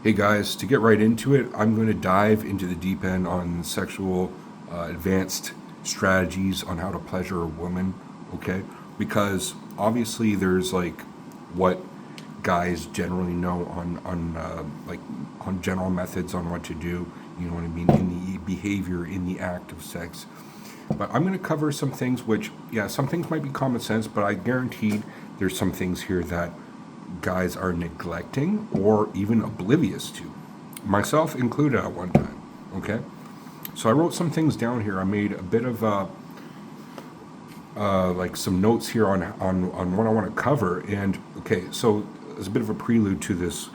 Hey guys, to get right into it, I'm going to dive into the deep end on sexual advanced strategies on how to pleasure a woman, okay? Because obviously there's like what guys generally know on general methods on what to do, you know what I mean, in the behavior, in the act of sex. But I'm going to cover some things which, yeah, some things might be common sense, but I guaranteed there's some things here that guys are neglecting or even oblivious to, myself included at one time. Okay, so I wrote some things down here. I made a bit of like some notes here on what I want to cover. And okay, so as a bit of a prelude to this,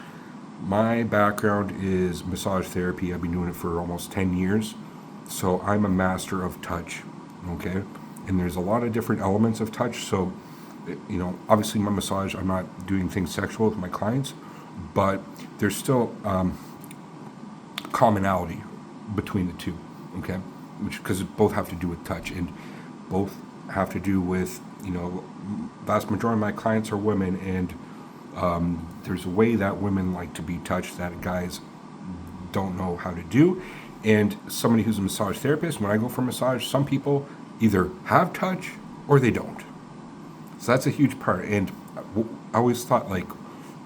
my background is massage therapy. I've been doing it for almost 10 years. So I'm a master of touch, okay? And there's a lot of different elements of touch. So, you know, obviously my massage, I'm not doing things sexual with my clients, but there's still commonality between the two, okay? Which, because both have to do with touch and both have to do with, you know, vast majority of my clients are women, and there's a way that women like to be touched that guys don't know how to do. And somebody who's a massage therapist, when I go for massage, some people either have touch or they don't. So that's a huge part. And I always thought, like,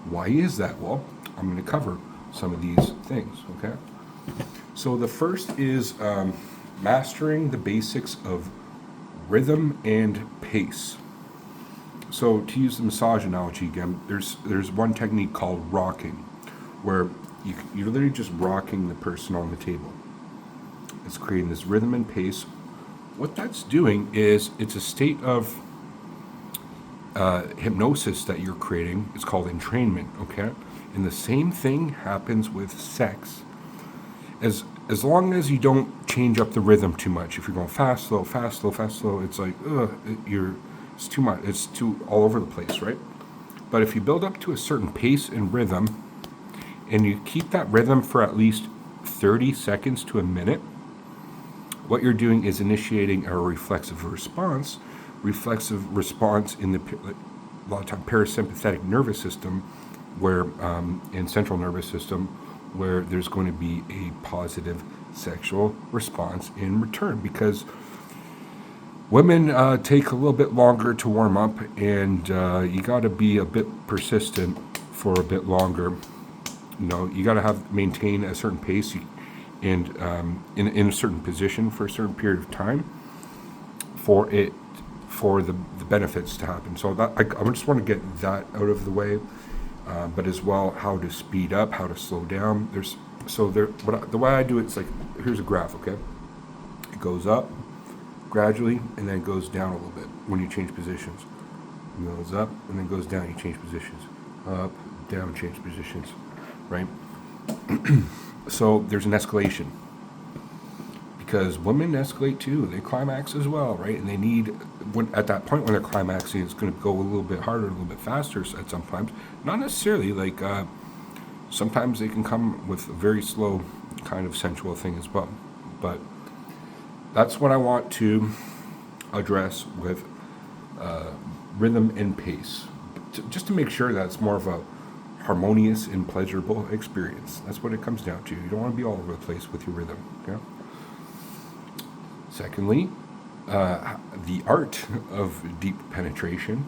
why is that? Well, I'm going to cover some of these things, okay? So the first is mastering the basics of rhythm and pace. So to use the massage analogy again, there's one technique called rocking, where you're literally just rocking the person on the table. It's creating this rhythm and pace. What that's doing is it's a state of hypnosis that you're creating. It's called entrainment, okay? And the same thing happens with sex. As long as you don't change up the rhythm too much. If you're going fast, slow, fast, slow, fast, slow, it's like, it's too much. It's too all over the place, right? But if you build up to a certain pace and rhythm, and you keep that rhythm for at least 30 seconds to a minute, what you're doing is initiating a reflexive response. Reflexive response in the a lot of time parasympathetic nervous system, where in central nervous system, where there's going to be a positive sexual response in return, because women take a little bit longer to warm up, and you got to be a bit persistent for a bit longer. You know, you got to maintain a certain pace and in a certain position for a certain period of time for the benefits to happen. So that I just want to get that out of the way, but as well how to speed up, how to slow down. The way I do it is like, here's a graph, okay? It goes up gradually and then it goes down a little bit when you change positions. It goes up and then goes down, you change positions. Up, down, change positions, right? So there's an escalation, because women escalate too. They climax as well, right? And they need, at that point when they're climaxing, it's going to go a little bit harder, a little bit faster at some times. Not necessarily, like sometimes they can come with a very slow kind of sensual thing as well. But that's what I want to address with rhythm and pace, just to make sure that it's more of a harmonious and pleasurable experience. That's what it comes down to. You don't want to be all over the place with your rhythm. Okay? Secondly, the art of deep penetration.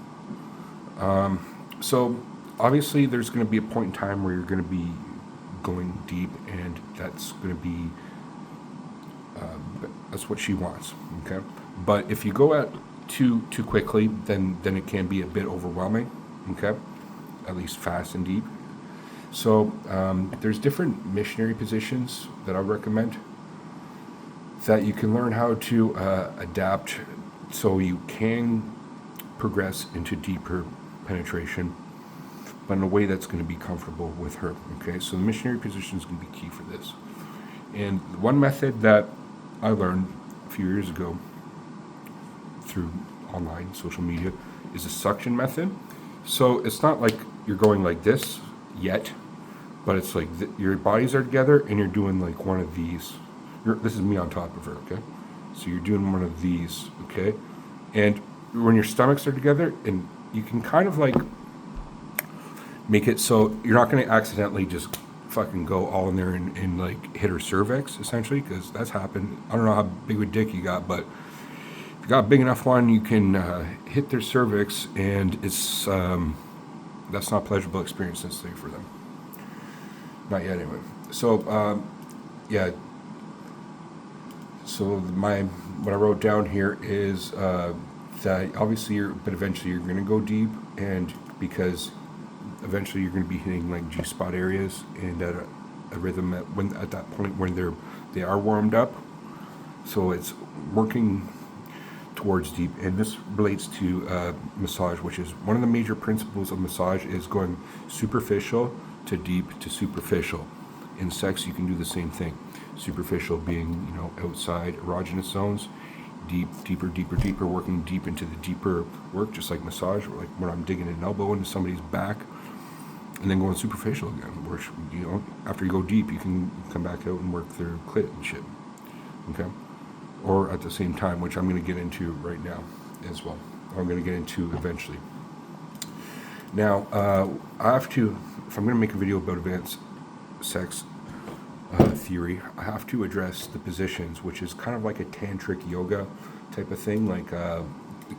So obviously there's going to be a point in time where you're going to be going deep, and that's going to be that's what she wants. Okay, but if you go out too quickly, then it can be a bit overwhelming. Okay, at least fast and deep. So there's different missionary positions that I recommend that you can learn how to adapt, so you can progress into deeper penetration, but in a way that's going to be comfortable with her. Okay, so the missionary position is going to be key for this. And one method that I learned a few years ago through online social media is a suction method. So it's not like you're going like this yet, but it's like your bodies are together and you're doing like one of these. This is me on top of her, okay? So you're doing one of these, okay? And when your stomachs are together, and you can kind of like make it so you're not going to accidentally just fucking go all in there and like hit her cervix essentially, because that's happened. I don't know how big of a dick you got, but if you got a big enough one, you can hit their cervix, and it's that's not a pleasurable experience necessarily for them. Not yet, anyway. So yeah. So what I wrote down here is that obviously but eventually you're going to go deep, and because eventually you're going to be hitting like G spot areas and at a rhythm at that point when they are warmed up. So it's working towards deep, and this relates to massage, which is one of the major principles of massage is going superficial to deep to superficial. In sex, you can do the same thing. Superficial being, outside erogenous zones, deeper, working deep into the deeper work, just like massage, or like when I'm digging an elbow into somebody's back, and then going superficial again, where, after you go deep, you can come back out and work their clit and shit, okay? Or at the same time, which I'm going to get into right now as well, or I'm going to get into eventually. Now, I have to, if I'm going to make a video about advanced sex theory, I have to address the positions, which is kind of like a tantric yoga type of thing, like the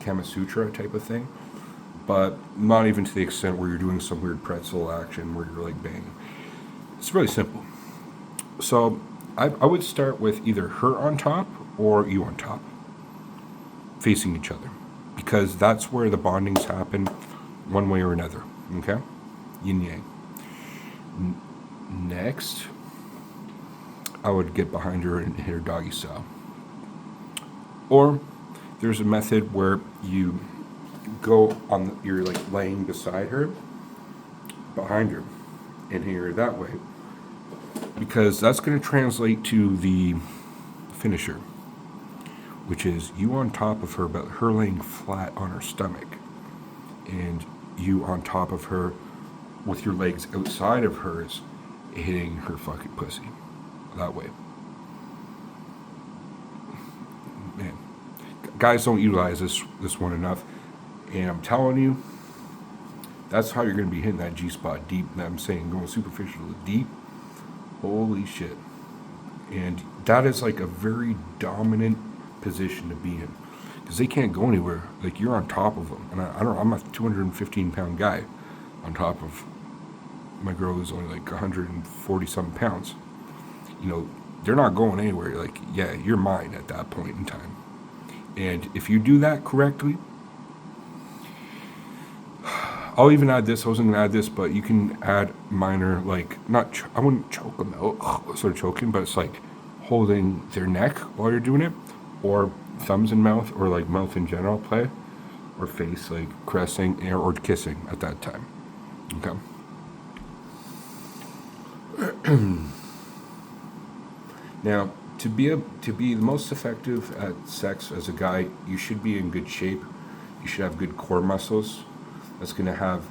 Kama Sutra type of thing, but not even to the extent where you're doing some weird pretzel action where you're like banging. It's really simple. So I would start with either her on top or you on top, facing each other, because that's where the bondings happen one way or another, okay? Yin yang. Next, I would get behind her and hit her doggy style. Or there's a method where you go you're like laying beside her, behind her, and hit her that way, because that's going to translate to the finisher, which is you on top of her, but her laying flat on her stomach, and you on top of her with your legs outside of hers, hitting her fucking pussy that way. Man, guys don't utilize this one enough, and I'm telling you, that's how you're going to be hitting that G spot deep. And I'm saying going superficial to deep. Holy shit! And that is like a very dominant position to be in, because they can't go anywhere. Like, you're on top of them, and I don't know. I'm a 215-pound guy on top of my girl who's only like 140 something pounds. They're not going anywhere. Like, yeah, you're mine at that point in time. And if you do that correctly, I'll even add this. I wasn't going to add this, but you can add minor, like, I wouldn't choke them out, sort of choking, but it's like holding their neck while you're doing it, or thumbs in mouth, or like mouth in general play, or face, like caressing or kissing at that time. Okay. Now, to be the most effective at sex as a guy, you should be in good shape. You should have good core muscles. That's going to have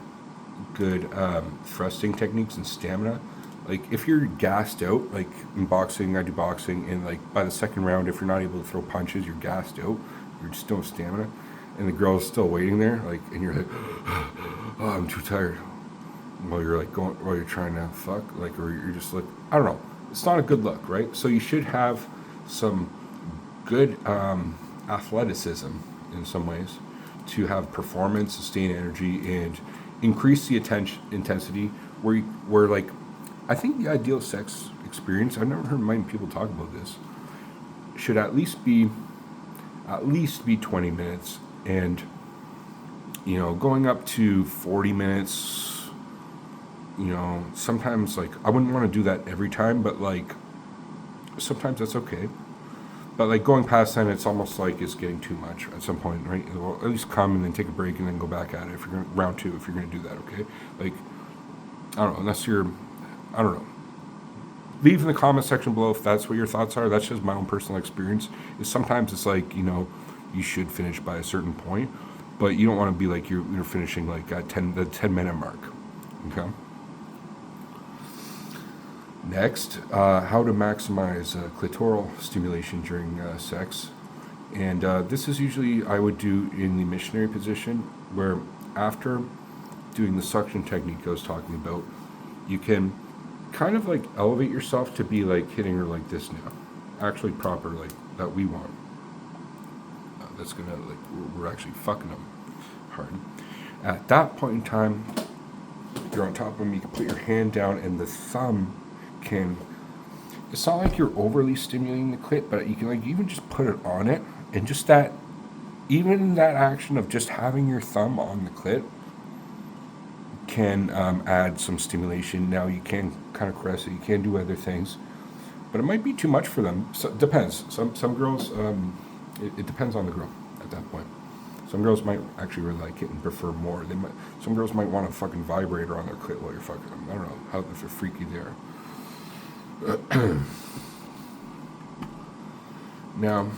good thrusting techniques and stamina. Like, if you're gassed out, like in boxing, I do boxing, and like by the second round, if you're not able to throw punches, you're gassed out. You're just no stamina, and the girl's still waiting there, like, and you're like, oh, I'm too tired. While you're trying to fuck, like, or you're just like, I don't know. It's not a good look, right? So you should have some good athleticism in some ways to have performance, sustain energy, and increase the intensity. Where like, I think the ideal sex experience, I've never heard many people talk about this, should at least be 20 minutes, and going up to 40 minutes. Sometimes, like, I wouldn't want to do that every time, but like sometimes that's okay. But like going past then, it's almost like it's getting too much at some point, right? Well, at least come and then take a break and then go back at it if you're going round two, if you're going to do that, okay? Like, I don't know, unless you're, I don't know. Leave in the comment section below if that's what your thoughts are. That's just my own personal experience. Is sometimes it's like, you should finish by a certain point, but you don't want to be like you're finishing like at the 10-minute mark, okay? Next, how to maximize clitoral stimulation during sex. And this is usually I would do in the missionary position, where after doing the suction technique I was talking about, you can kind of like elevate yourself to be like hitting her like this now, actually proper like that we want. That's gonna like we're actually fucking them hard. At that point in time, you're on top of them. You can put your hand down, and the thumb can. It's not like you're overly stimulating the clit, but you can like even just put it on it, and just that, even that action of just having your thumb on the clit can add some stimulation. Now you can kind of caress it. You can do other things, but it might be too much for them. So it depends. Some girls, it depends on the girl at that point. Some girls might actually really like it and prefer more. Some girls might want a fucking vibrator on their clit while you're fucking them. I don't know how if they're freaky there. Now,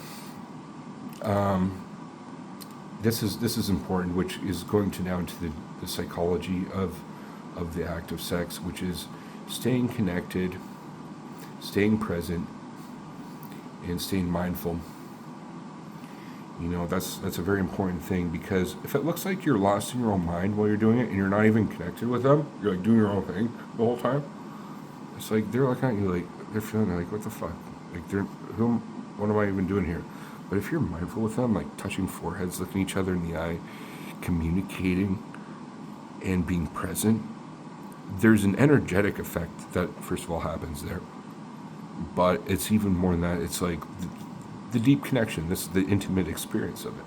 this is important, which is going to down to the psychology of the act of sex, which is staying connected, staying present, and staying mindful. You know, that's a very important thing, because if it looks like you're lost in your own mind while you're doing it and you're not even connected with them, you're like doing your own thing the whole time. It's like they're looking at you like they're feeling like, what the fuck? Like what am I even doing here? But if you're mindful with them, like touching foreheads, looking each other in the eye, communicating, and being present, there's an energetic effect that first of all happens there. But it's even more than that. It's like the deep connection. This is the intimate experience of it.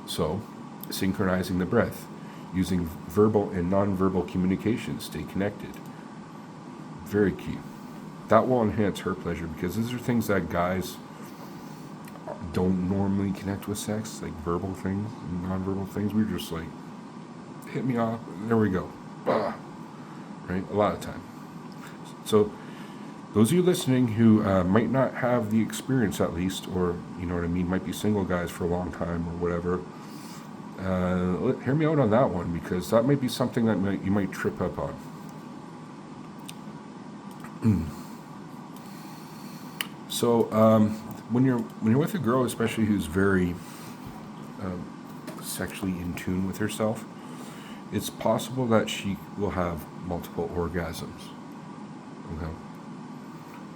So, synchronizing the breath, using verbal and nonverbal communication, stay connected. Very key. That will enhance her pleasure, because these are things that guys don't normally connect with sex, like verbal things and nonverbal things. We're just like, hit me off, there we go. Bah. Right? A lot of time. So, those of you listening who might not have the experience, at least, or you know what I mean, might be single guys for a long time or whatever, hear me out on that one, because that might be something that you might trip up on. So when you're with a girl, especially who's very sexually in tune with herself, it's possible that she will have multiple orgasms. Okay.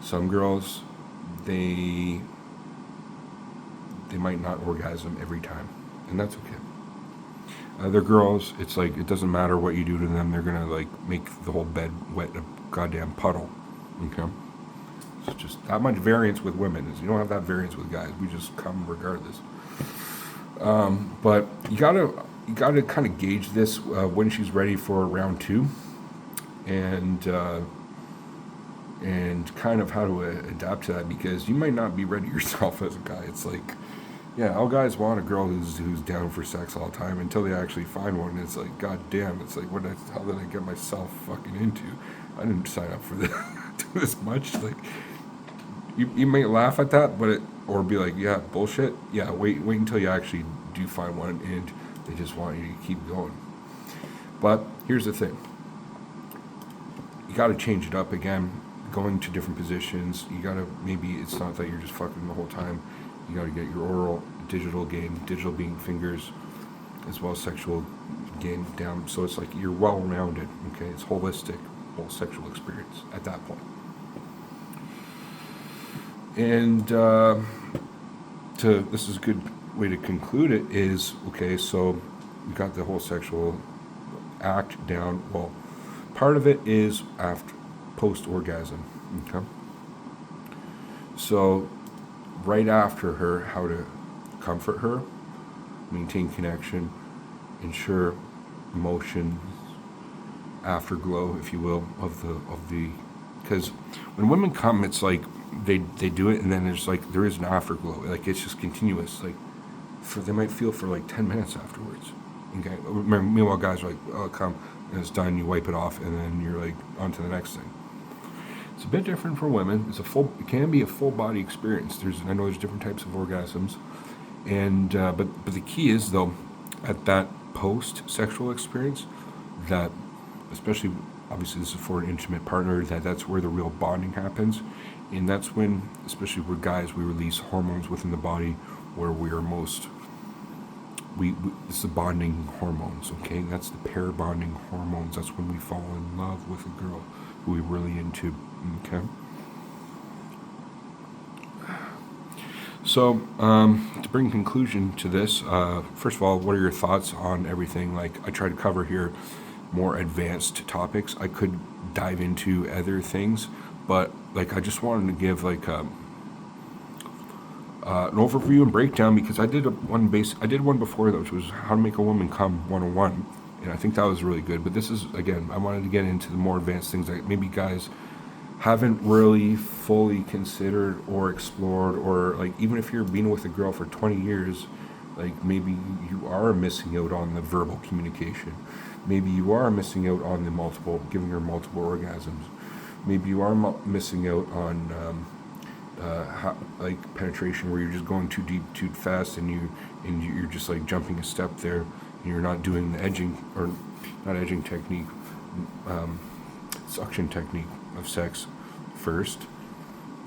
Some girls, they might not orgasm every time, and that's okay. Other girls, it's like it doesn't matter what you do to them; they're gonna like make the whole bed wet a goddamn puddle. Okay, so it's just that much variance with women. Is you don't have that variance with guys. We just come regardless. But you gotta kind of gauge this when she's ready for round two, and kind of how to adapt to that, because you might not be ready yourself as a guy. It's like, yeah, all guys want a girl who's down for sex all the time until they actually find one. And it's like, god damn, it's like, what the hell did I get myself fucking into? I didn't sign up for this, this much. Like, you might laugh at that, or be like, yeah, bullshit. Yeah, wait until you actually do find one, and they just want you to keep going. But here's the thing: you got to change it up again. Going to different positions, you gotta, maybe it's not that you're just fucking the whole time, you gotta get your oral, digital game, digital being fingers, as well as sexual game down, so it's like you're well-rounded, okay, it's holistic, whole sexual experience at that point. And this is a good way to conclude it, is, okay, so we got the whole sexual act down. Well, part of it is after post-orgasm, okay? So, right after her, how to comfort her, maintain connection, ensure emotion, afterglow, if you will, of the, because when women come, it's like they do it, and then there's like, there is an afterglow, like it's just continuous, like they might feel for like 10 minutes afterwards, okay? Meanwhile, guys are like, oh, come, and it's done, you wipe it off, and then you're like on to the next thing. It's a bit different for women. It can be a full body experience. I know there's different types of orgasms, and but the key is, though, at that post sexual experience, that especially, obviously this is for an intimate partner, that's where the real bonding happens, and that's when, especially with guys, we release hormones within the body where we are most. It's the bonding hormones, okay? That's the pair bonding hormones. That's when we fall in love with a girl. who we're really into. Okay. So, to bring conclusion to this, first of all, what are your thoughts on everything? Like, I try to cover here more advanced topics. I could dive into other things, but like, I just wanted to give like an overview and breakdown because I did one before that, which was how to make a woman come 101, and I think that was really good. But this is again, I wanted to get into the more advanced things that maybe guys haven't really fully considered or explored, or like even if you're being with a girl for 20 years, like maybe you are missing out on the verbal communication. Maybe you are missing out on the multiple, giving her multiple orgasms. Maybe you are missing out on like penetration where you're just going too deep, too fast, and you're just like jumping a step there, and you're not doing the edging or not edging technique, suction technique of sex first.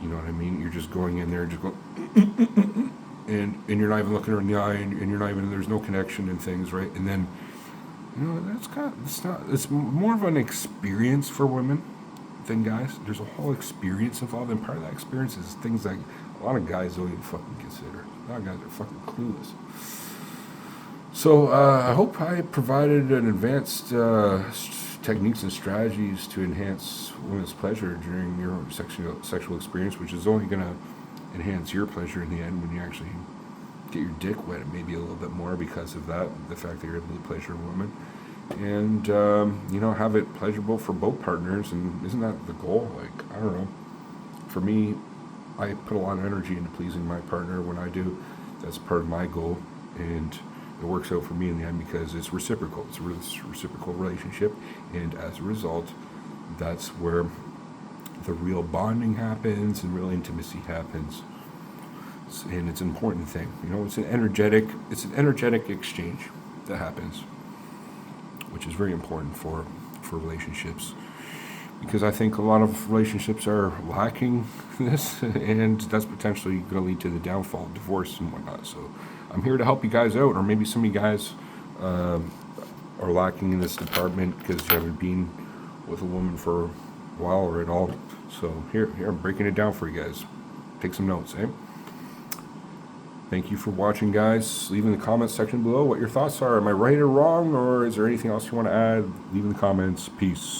You know what I mean? You're just going in there and just go, and you're not even looking her in the eye, and you're not even, there's no connection and things, right? And then, it's more of an experience for women than guys. There's a whole experience involved, and part of that experience is things that a lot of guys don't even fucking consider. A lot of guys are fucking clueless. So I hope I provided an advanced techniques and strategies to enhance women's pleasure during your sexual experience, which is only going to enhance your pleasure in the end when you actually get your dick wet, maybe a little bit more because of that, the fact that you're able to pleasure a woman, and have it pleasurable for both partners. And isn't that the goal? Like, I don't know, for me, I put a lot of energy into pleasing my partner. When I do, that's part of my goal, and it works out for me in the end because it's reciprocal. It's a reciprocal relationship, and as a result, that's where the real bonding happens and real intimacy happens. And it's an important thing. It's an energetic exchange that happens, which is very important for relationships. Because I think a lot of relationships are lacking this, and that's potentially going to lead to the downfall, divorce, and whatnot. So I'm here to help you guys out, or maybe some of you guys are lacking in this department because you haven't been with a woman for a while or at all. So here I'm breaking it down for you guys. Take some notes, eh? Thank you for watching, guys. Leave in the comments section below what your thoughts are. Am I right or wrong, or is there anything else you want to add? Leave in the comments. Peace.